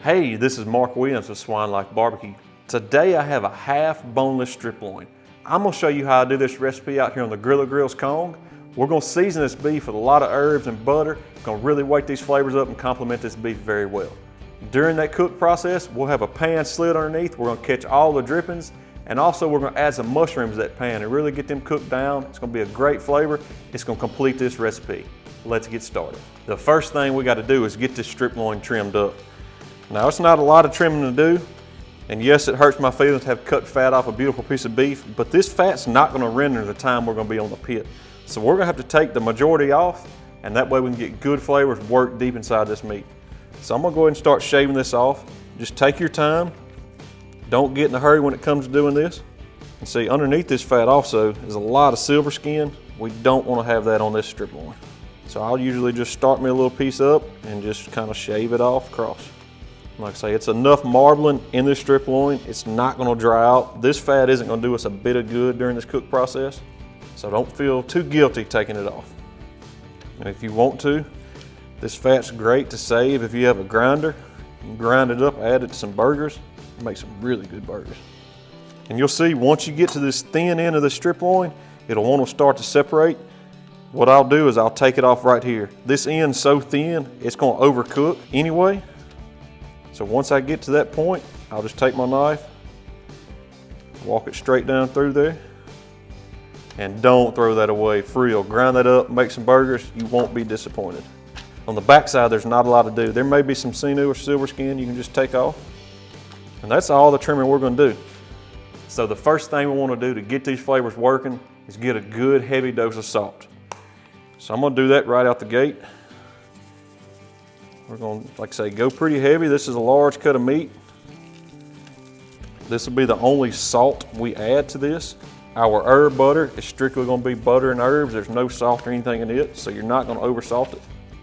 Hey, this is Mark Williams with Swine Life Barbecue. Today I have a half boneless strip loin. I'm gonna show you how I do this recipe out here on the Grilla Grills Kong. We're gonna season this beef with a lot of herbs and butter. It's gonna really wake these flavors up and complement this beef very well. During that cook process, we'll have a pan slid underneath. We're gonna catch all the drippings, and also we're gonna add some mushrooms to that pan and really get them cooked down. It's gonna be a great flavor. It's gonna complete this recipe. Let's get started. The first thing we gotta do is get this strip loin trimmed up. Now, it's not a lot of trimming to do, and yes, it hurts my feelings to have cut fat off a beautiful piece of beef, but this fat's not gonna render the time we're gonna be on the pit. So we're gonna have to take the majority off, and that way we can get good flavors work deep inside this meat. So I'm gonna go ahead and start shaving this off. Just take your time. Don't get in a hurry when it comes to doing this. And see, underneath this fat also is a lot of silver skin. We don't wanna have that on this strip loin. So I'll usually just start me a little piece up and just kind of shave it off across. Like I say, it's enough marbling in this strip loin. It's not gonna dry out. This fat isn't gonna do us a bit of good during this cook process. So don't feel too guilty taking it off. And if you want to, this fat's great to save if you have a grinder. You can grind it up, add it to some burgers, make some really good burgers. And you'll see once you get to this thin end of the strip loin, it'll want to start to separate. What I'll do is I'll take it off right here. This end's so thin, it's gonna overcook anyway. So once I get to that point, I'll just take my knife, walk it straight down through there, and don't throw that away. For real, grind that up, make some burgers, you won't be disappointed. On the back side, there's not a lot to do. There may be some sinew or silver skin you can just take off. And that's all the trimming we're gonna do. So the first thing we wanna do to get these flavors working is get a good heavy dose of salt. So I'm gonna do that right out the gate. We're gonna, like I say, go pretty heavy. This is a large cut of meat. This will be the only salt we add to this. Our herb butter is strictly gonna be butter and herbs. There's no salt or anything in it, so you're not gonna over salt it.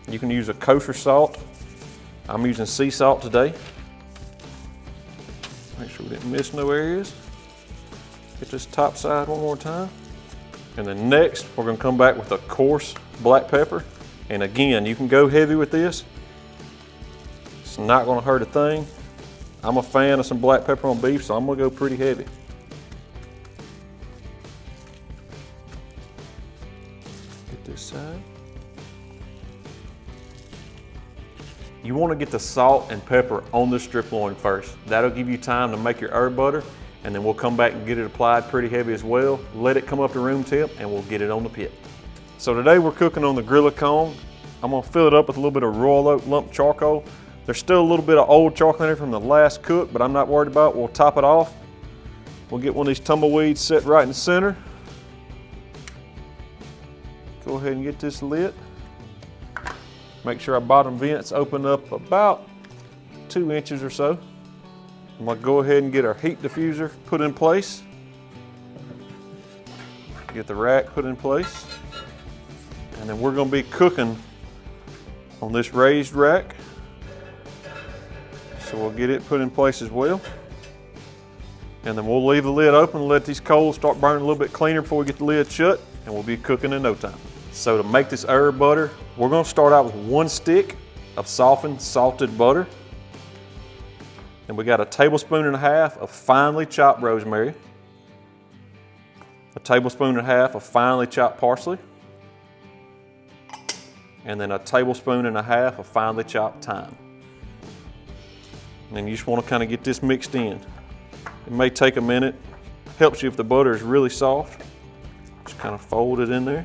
You can use a kosher salt. I'm using sea salt today. Make sure we didn't miss no areas. Get this top side one more time. And then next, we're gonna come back with a coarse black pepper. And again, you can go heavy with this. It's not gonna hurt a thing. I'm a fan of some black pepper on beef, so I'm gonna go pretty heavy. Get this side. You wanna get the salt and pepper on the strip loin first. That'll give you time to make your herb butter, and then we'll come back and get it applied pretty heavy as well. Let it come up to room temp, and we'll get it on the pit. So today we're cooking on the Grilla Kong. I'm gonna fill it up with a little bit of royal oak lump charcoal. There's still a little bit of old charcoal in there from the last cook, but I'm not worried about it. We'll top it off. We'll get one of these tumbleweeds set right in the center. Go ahead and get this lit. Make sure our bottom vents open up about 2 inches or so. I'm gonna go ahead and get our heat diffuser put in place. Get the rack put in place. And then we're gonna be cooking on this raised rack. So we'll get it put in place as well. And then we'll leave the lid open and let these coals start burning a little bit cleaner before we get the lid shut, and we'll be cooking in no time. So to make this herb butter, we're gonna start out with 1 stick of softened salted butter. And we got a 1.5 tablespoons of finely chopped rosemary, a 1.5 tablespoons of finely chopped parsley, and then a 1.5 tablespoons of finely chopped thyme. And then you just want to kind of get this mixed in. It may take a minute. Helps you if the butter is really soft. Just kind of fold it in there.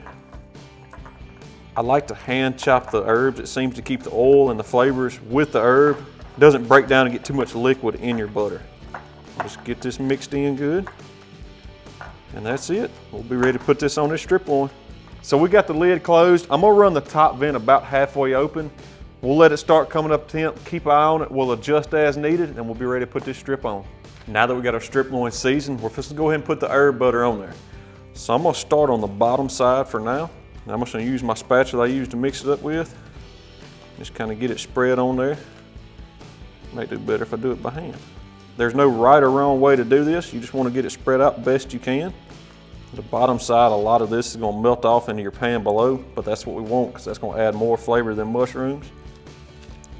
I like to hand chop the herbs. It seems to keep the oil and the flavors with the herb. It doesn't break down and get too much liquid in your butter. Just get this mixed in good. And that's it. We'll be ready to put this on this strip loin. So we got the lid closed. I'm gonna run the top vent about halfway open. We'll let it start coming up temp, keep an eye on it, we'll adjust as needed, and we'll be ready to put this strip on. Now that we got our strip loin seasoned, we're just gonna go ahead and put the herb butter on there. So I'm gonna start on the bottom side for now. And I'm just gonna use my spatula I used to mix it up with. Just kind of get it spread on there. Might do better if I do it by hand. There's no right or wrong way to do this. You just wanna get it spread out best you can. The bottom side, a lot of this is gonna melt off into your pan below, but that's what we want because that's gonna add more flavor than mushrooms.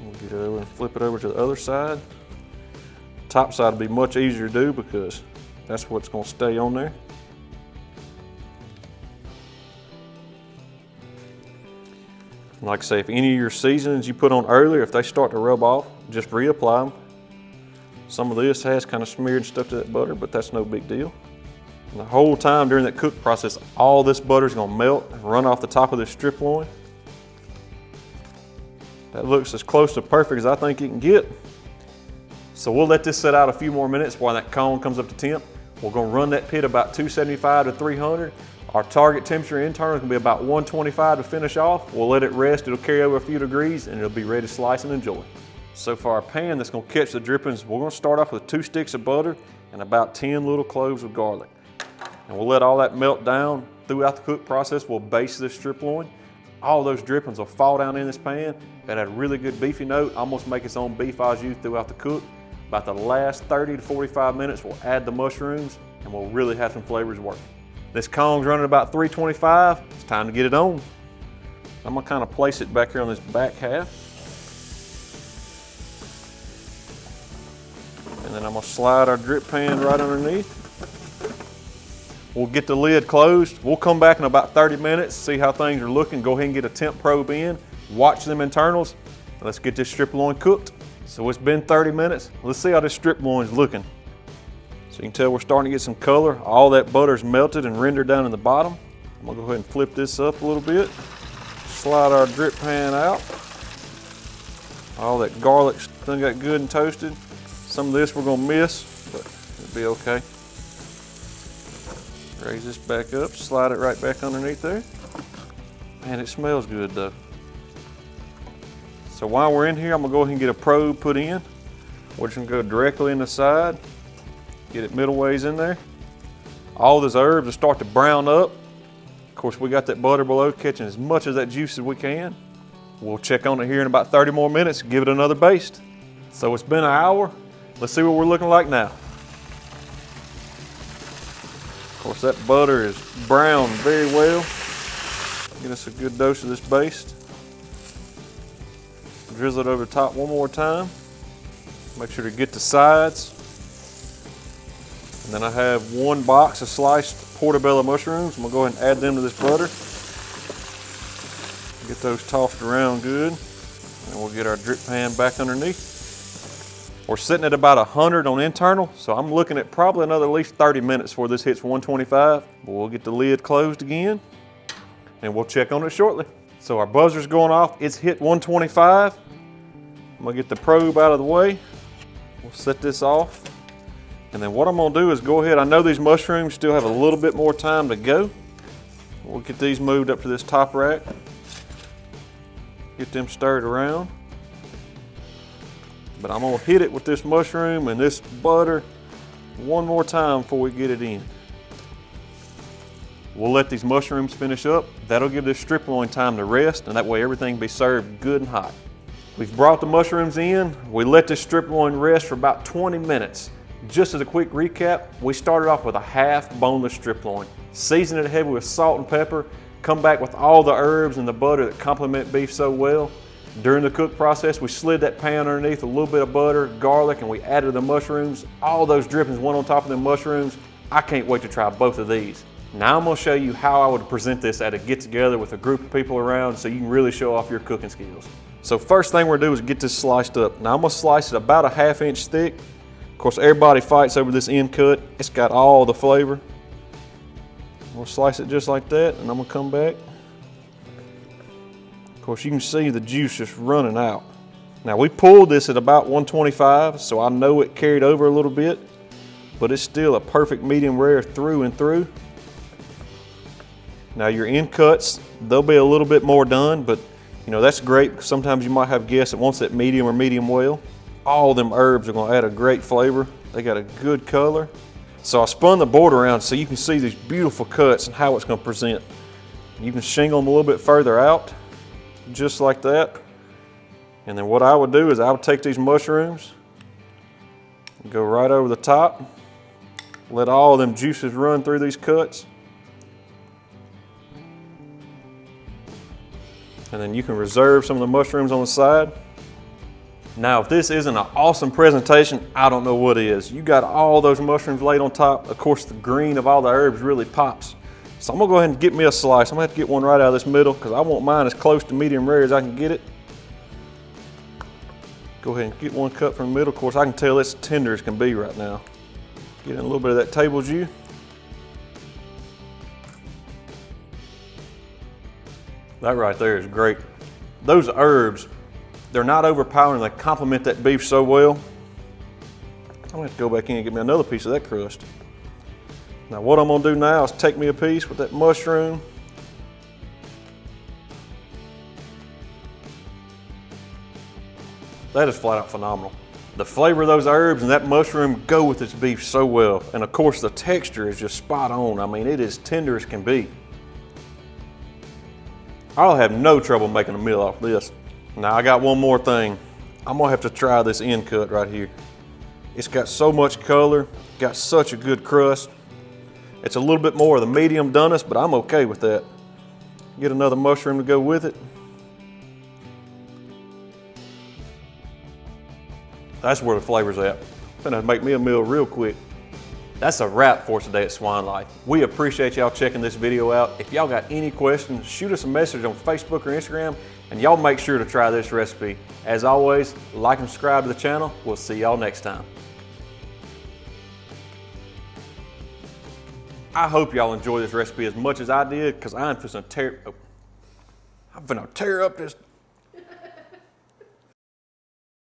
We'll get it over and flip it over to the other side. Top side will be much easier to do because that's what's going to stay on there. And like I say, if any of your seasonings you put on earlier, if they start to rub off, just reapply them. Some of this has kind of smeared and stuck to that butter, but that's no big deal. And the whole time during that cook process, all this butter is going to melt and run off the top of this strip loin. That looks as close to perfect as I think you can get. So we'll let this set out a few more minutes while that cone comes up to temp. We're going to run that pit about 275 to 300. Our target temperature internal can be about 125 to finish off. We'll let it rest. It'll carry over a few degrees and it'll be ready to slice and enjoy. So for our pan that's going to catch the drippings, we're going to start off with 2 sticks of butter and about 10 little cloves of garlic. And we'll let all that melt down. Throughout the cook process, we'll baste this strip loin. All those drippings will fall down in this pan and add a really good beefy note, almost make its own beef au jus throughout the cook. About the last 30 to 45 minutes, we'll add the mushrooms and we'll really have some flavors working. This cone's running about 325. It's time to get it on. I'm gonna kind of place it back here on this back half. And then I'm gonna slide our drip pan right underneath. We'll get the lid closed. We'll come back in about 30 minutes, see how things are looking. Go ahead and get a temp probe in, watch them internals, and let's get this strip loin cooked. So it's been 30 minutes. Let's see how this strip loin is looking. So you can tell we're starting to get some color. All that butter's melted and rendered down in the bottom. I'm gonna go ahead and flip this up a little bit. Slide our drip pan out. All that garlic's done got good and toasted. Some of this we're gonna miss, but it'll be okay. Raise this back up, slide it right back underneath there. Man, it smells good though. So while we're in here, I'm gonna go ahead and get a probe put in. We're just gonna go directly in the side, get it middle ways in there. All those herbs will start to brown up. Of course, we got that butter below catching as much of that juice as we can. We'll check on it here in about 30 more minutes, give it another baste. So it's been an hour. Let's see what we're looking like now. Of course, that butter is browned very well. Get us a good dose of this baste. Drizzle it over the top one more time. Make sure to get the sides. And then I have 1 box of sliced portobello mushrooms. I'm gonna go ahead and add them to this butter. Get those tossed around good. And we'll get our drip pan back underneath. We're sitting at about 100 on internal, so I'm looking at probably another at least 30 minutes before this hits 125. But we'll get the lid closed again, and we'll check on it shortly. So our buzzer's going off. It's hit 125. I'm gonna get the probe out of the way. We'll set this off. And then what I'm gonna do is go ahead, I know these mushrooms still have a little bit more time to go. We'll get these moved up to this top rack. Get them stirred around. But I'm gonna hit it with this mushroom and this butter one more time before we get it in. We'll let these mushrooms finish up. That'll give this strip loin time to rest, and that way everything will be served good and hot. We've brought the mushrooms in. We let this strip loin rest for about 20 minutes. Just as a quick recap, we started off with a half boneless strip loin. Season it heavy with salt and pepper. Come back with all the herbs and the butter that complement beef so well. During the cook process, we slid that pan underneath a little bit of butter, garlic, and we added the mushrooms. All those drippings went on top of the mushrooms. I can't wait to try both of these. Now I'm gonna show you how I would present this at a get-together with a group of people around so you can really show off your cooking skills. So first thing we're gonna do is get this sliced up. Now I'm gonna slice it about a 1/2 inch thick. Of course, everybody fights over this end cut. It's got all the flavor. We'll slice it just like that, and I'm gonna come back. Of course, you can see the juice just running out. Now we pulled this at about 125, so I know it carried over a little bit, but it's still a perfect medium rare through and through. Now your end cuts, they'll be a little bit more done, but you know, that's great because sometimes you might have guests that wants that medium or medium well. All them herbs are gonna add a great flavor. They got a good color. So I spun the board around so you can see these beautiful cuts and how it's gonna present. You can shingle them a little bit further out, just like that. And then what I would do is I would take these mushrooms, go right over the top, let all of them juices run through these cuts. And then you can reserve some of the mushrooms on the side. Now, if this isn't an awesome presentation, I don't know what is. You got all those mushrooms laid on top. Of course, the green of all the herbs really pops. So I'm gonna go ahead and get me a slice. I'm gonna have to get one right out of this middle because I want mine as close to medium rare as I can get it. Go ahead and get one cut from the middle. Of course, I can tell it's tender as can be right now. Get in a little bit of that table jus. That right there is great. Those herbs, they're not overpowering. They complement that beef so well. I'm gonna have to go back in and get me another piece of that crust. Now what I'm gonna do now is take me a piece with that mushroom. That is flat out phenomenal. The flavor of those herbs and that mushroom go with this beef so well. And of course the texture is just spot on. I mean, it is tender as can be. I'll have no trouble making a meal off this. Now I got one more thing. I'm gonna have to try this end cut right here. It's got so much color, got such a good crust. It's a little bit more of the medium doneness, but I'm okay with that. Get another mushroom to go with it. That's where the flavor's at. Gonna make me a meal real quick. That's a wrap for today at Swine Life. We appreciate y'all checking this video out. If y'all got any questions, shoot us a message on Facebook or Instagram, and y'all make sure to try this recipe. As always, like and subscribe to the channel. We'll see y'all next time. I hope y'all enjoy this recipe as much as I did, because I'm finna tear up this